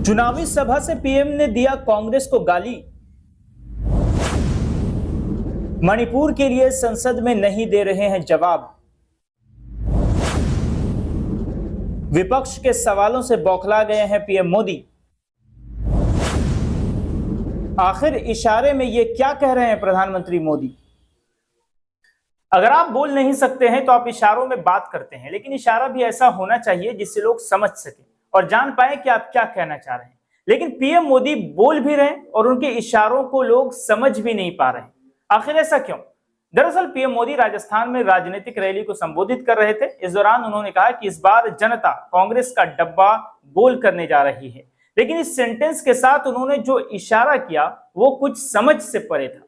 चुनावी सभा से पीएम ने दिया कांग्रेस को गाली। मणिपुर के लिए संसद में नहीं दे रहे हैं जवाब। विपक्ष के सवालों से बौखला गए हैं पीएम मोदी। आखिर इशारे में ये क्या कह रहे हैं प्रधानमंत्री मोदी? अगर आप बोल नहीं सकते हैं तो आप इशारों में बात करते हैं, लेकिन इशारा भी ऐसा होना चाहिए जिससे लोग समझ सके और जान पाए कि आप क्या कहना चाह रहे हैं। लेकिन पीएम मोदी बोल भी रहे हैं और उनके इशारों को लोग समझ भी नहीं पा रहे हैं। आखिर ऐसा क्यों? दरअसल पीएम मोदी राजस्थान में राजनीतिक रैली को संबोधित कर रहे थे। इस दौरान उन्होंने कहा कि इस बार जनता कांग्रेस का डब्बा गोल करने जा रही है, लेकिन इस सेंटेंस के साथ उन्होंने जो इशारा किया वो कुछ समझ से परे था।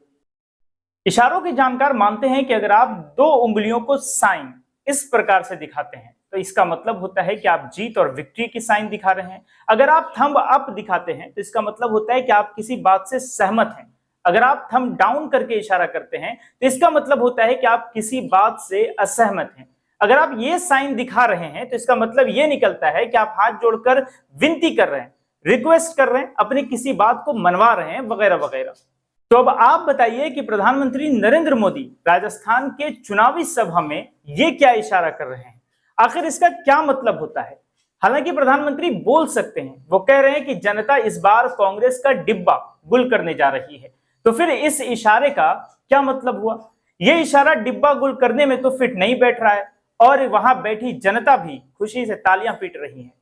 इशारों के जानकार मानते हैं कि अगर आप दो उंगलियों को साइन इस प्रकार से दिखाते हैं तो इसका मतलब होता है कि आप जीत और विक्ट्री की साइन दिखा रहे हैं। अगर आप थंब अप दिखाते हैं तो इसका मतलब होता है कि आप किसी बात से सहमत हैं। अगर आप थंब डाउन करके इशारा करते हैं तो इसका मतलब होता है कि आप किसी बात से असहमत हैं। अगर आप ये साइन दिखा रहे हैं तो इसका मतलब ये निकलता है कि आप हाथ जोड़कर विनती कर रहे हैं, रिक्वेस्ट कर रहे हैं, अपनी किसी बात को मनवा रहे हैं, वगैरह वगैरह। तो अब आप बताइए कि प्रधानमंत्री नरेंद्र मोदी राजस्थान के चुनावी सभा में ये क्या इशारा कर रहे हैं? आखिर इसका क्या मतलब होता है? हालांकि प्रधानमंत्री बोल सकते हैं, वो कह रहे हैं कि जनता इस बार कांग्रेस का डिब्बा गुल करने जा रही है। तो फिर इस इशारे का क्या मतलब हुआ? यह इशारा डिब्बा गुल करने में तो फिट नहीं बैठ रहा है और वहां बैठी जनता भी खुशी से तालियां पीट रही है।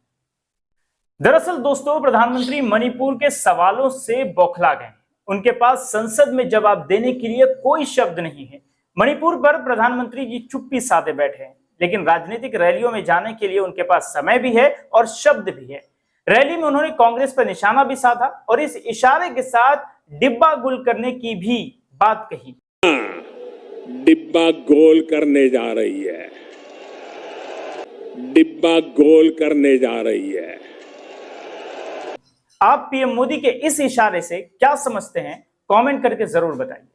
दरअसल दोस्तों, प्रधानमंत्री मणिपुर के सवालों से बौखला गए। उनके पास संसद में जवाब देने के लिए कोई शब्द नहीं है। मणिपुर पर प्रधानमंत्री जी चुप्पी साधे बैठे हैं, लेकिन राजनीतिक रैलियों में जाने के लिए उनके पास समय भी है और शब्द भी है। रैली में उन्होंने कांग्रेस पर निशाना भी साधा और इस इशारे के साथ डिब्बा गोल करने की भी बात कही। डिब्बा गोल करने जा रही है, डिब्बा गोल करने जा रही है। आप पीएम मोदी के इस इशारे से क्या समझते हैं? कमेंट करके जरूर बताइए।